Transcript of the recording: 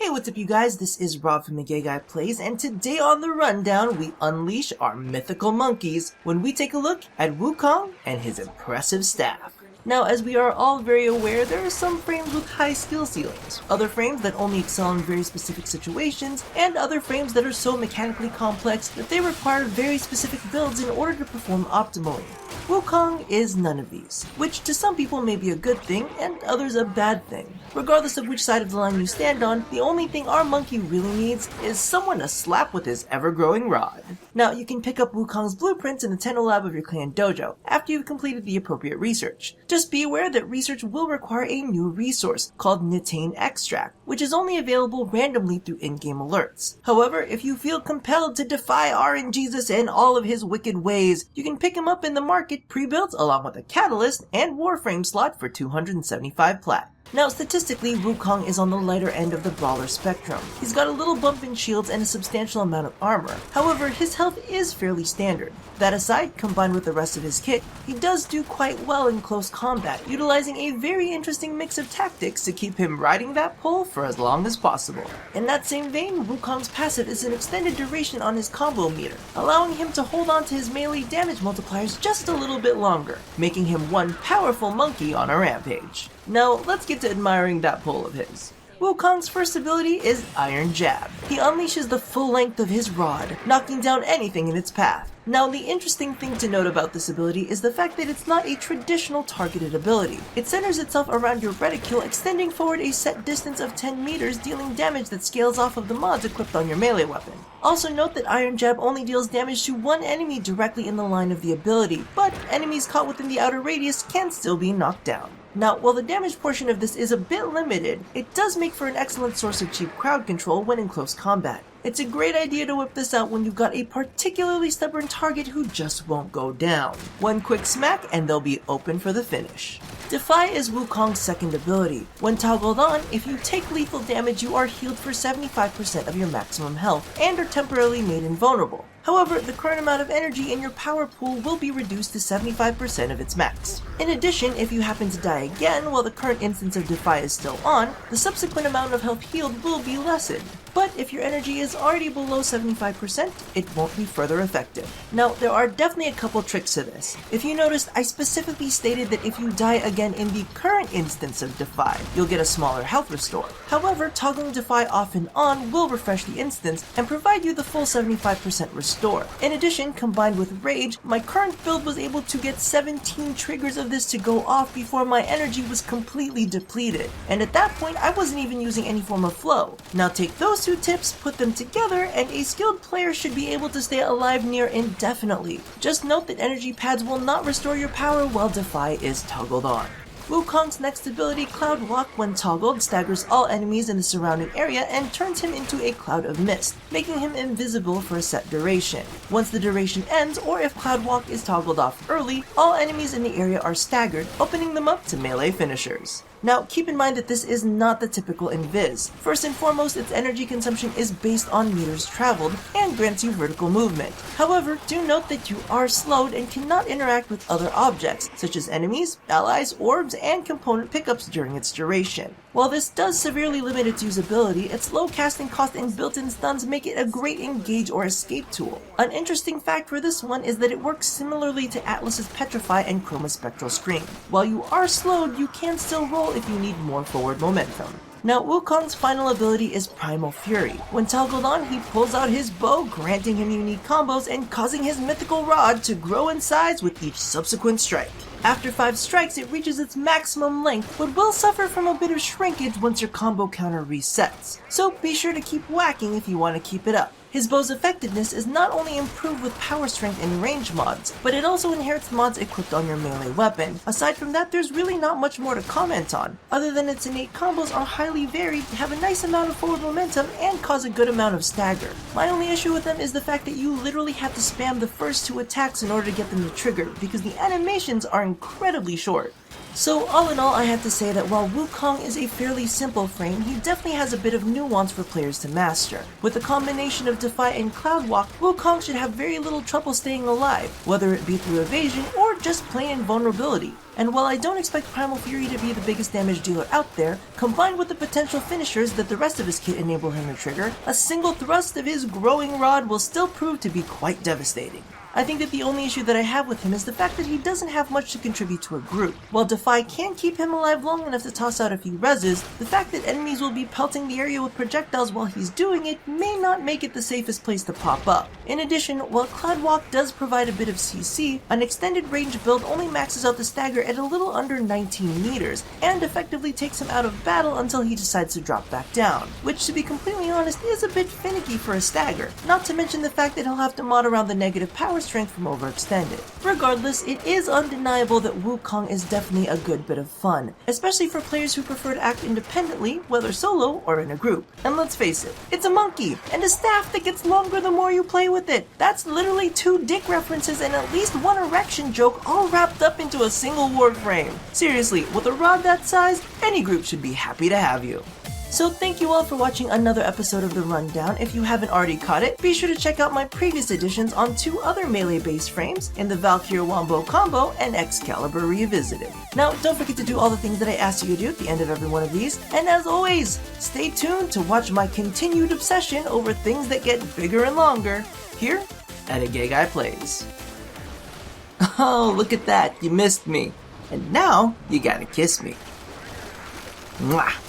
Hey, what's up you guys? This is Rob from The Gay Guy Plays, and today on The Rundown, we unleash our mythical monkeys when we take a look at Wukong and his impressive staff. Now, as we are all very aware, there are some frames with high skill ceilings, other frames that only excel in very specific situations, and other frames that are so mechanically complex that they require very specific builds in order to perform optimally. Wukong is none of these, which to some people may be a good thing and others a bad thing. Regardless of which side of the line you stand on, the only thing our monkey really needs is someone to slap with his ever-growing rod. Now, you can pick up Wukong's blueprints in the Tenno Lab of your clan dojo after you've completed the appropriate research. Just be aware that research will require a new resource called Nitane Extract, which is only available randomly through in-game alerts. However, if you feel compelled to defy RNGesus and all of his wicked ways, you can pick him up in the market pre-built along with a catalyst and Warframe slot for 275 plat. Now, statistically, Wukong is on the lighter end of the brawler spectrum. He's got a little bump in shields and a substantial amount of armor. However, his health is fairly standard. That aside, combined with the rest of his kit, he does do quite well in close combat, utilizing a very interesting mix of tactics to keep him riding that pole for as long as possible. In that same vein, Wukong's passive is an extended duration on his combo meter, allowing him to hold on to his melee damage multipliers just a little bit longer, making him one powerful monkey on a rampage. Now, let's get to admiring that pole of his. Wukong's first ability is Iron Jab. He unleashes the full length of his rod, knocking down anything in its path. Now, the interesting thing to note about this ability is the fact that it's not a traditional targeted ability. It centers itself around your reticule, extending forward a set distance of 10 meters, dealing damage that scales off of the mods equipped on your melee weapon. Also note that Iron Jab only deals damage to one enemy directly in the line of the ability, but enemies caught within the outer radius can still be knocked down. Now, while the damage portion of this is a bit limited, it does make for an excellent source of cheap crowd control when in close combat. It's a great idea to whip this out when you've got a particularly stubborn target who just won't go down. One quick smack and they'll be open for the finish. Defy is Wukong's second ability. When toggled on, if you take lethal damage, you are healed for 75% of your maximum health and are temporarily made invulnerable. However, the current amount of energy in your power pool will be reduced to 75% of its max. In addition, if you happen to die again while the current instance of Defy is still on, the subsequent amount of health healed will be lessened. But if your energy is already below 75%, it won't be further effective. Now, there are definitely a couple tricks to this. If you noticed, I specifically stated that if you die again in the current instance of Defy, you'll get a smaller health restore. However, toggling Defy off and on will refresh the instance and provide you the full 75% restore. In addition, combined with Rage, my current build was able to get 17 triggers of this to go off before my energy was completely depleted. And at that point, I wasn't even using any form of flow. Now take those two tips, put them together, and a skilled player should be able to stay alive near indefinitely. Just note that energy pads will not restore your power while Defy is toggled on. Wukong's next ability, Cloud Walk, when toggled, staggers all enemies in the surrounding area and turns him into a cloud of mist, making him invisible for a set duration. Once the duration ends, or if Cloud Walk is toggled off early, all enemies in the area are staggered, opening them up to melee finishers. Now, keep in mind that this is not the typical invis. First and foremost, its energy consumption is based on meters traveled and grants you vertical movement. However, do note that you are slowed and cannot interact with other objects, such as enemies, allies, orbs, and component pickups during its duration. While this does severely limit its usability, its low casting cost and built-in stuns make it a great engage or escape tool. An interesting fact for this one is that it works similarly to Atlas's Petrify and Chroma Spectral Scream. While you are slowed, you can still roll if you need more forward momentum. Now, Wukong's final ability is Primal Fury. When toggled on, he pulls out his bow, granting him unique combos and causing his mythical rod to grow in size with each subsequent strike. After 5 strikes, it reaches its maximum length, but will suffer from a bit of shrinkage once your combo counter resets. So be sure to keep whacking if you want to keep it up. His bow's effectiveness is not only improved with power strength and range mods, but it also inherits mods equipped on your melee weapon. Aside from that, there's really not much more to comment on, other than its innate combos are highly varied, have a nice amount of forward momentum, and cause a good amount of stagger. My only issue with them is the fact that you literally have to spam the first 2 attacks in order to get them to trigger, because the animations are incredibly short. So all in all, I have to say that while Wukong is a fairly simple frame, he definitely has a bit of nuance for players to master. With a combination of Defy and Cloud Walk, Wukong should have very little trouble staying alive, whether it be through evasion or just plain invulnerability. And while I don't expect Primal Fury to be the biggest damage dealer out there, combined with the potential finishers that the rest of his kit enable him to trigger, a single thrust of his growing rod will still prove to be quite devastating. I think that the only issue that I have with him is the fact that he doesn't have much to contribute to a group. While Defy can keep him alive long enough to toss out a few reses, the fact that enemies will be pelting the area with projectiles while he's doing it may not make it the safest place to pop up. In addition, while Cloudwalk does provide a bit of CC, an extended range build only maxes out the stagger at a little under 19 meters, and effectively takes him out of battle until he decides to drop back down, which to be completely honest is a bit finicky for a stagger, not to mention the fact that he'll have to mod around the negative power strength from overextended. Regardless, it is undeniable that Wukong is definitely a good bit of fun, especially for players who prefer to act independently, whether solo or in a group. And let's face it, it's a monkey, and a staff that gets longer the more you play with it. That's literally 2 dick references and at least 1 erection joke all wrapped up into a single Warframe. Seriously, with a rod that size, any group should be happy to have you. So thank you all for watching another episode of The Rundown. If you haven't already caught it, be sure to check out my previous editions on 2 other melee-based frames in the Valkyrie Wombo Combo and Excalibur Revisited. Now, don't forget to do all the things that I asked you to do at the end of every one of these, and as always, stay tuned to watch my continued obsession over things that get bigger and longer, here at A Gay Guy Plays. Oh, look at that, you missed me. And now, you gotta kiss me. Mwah!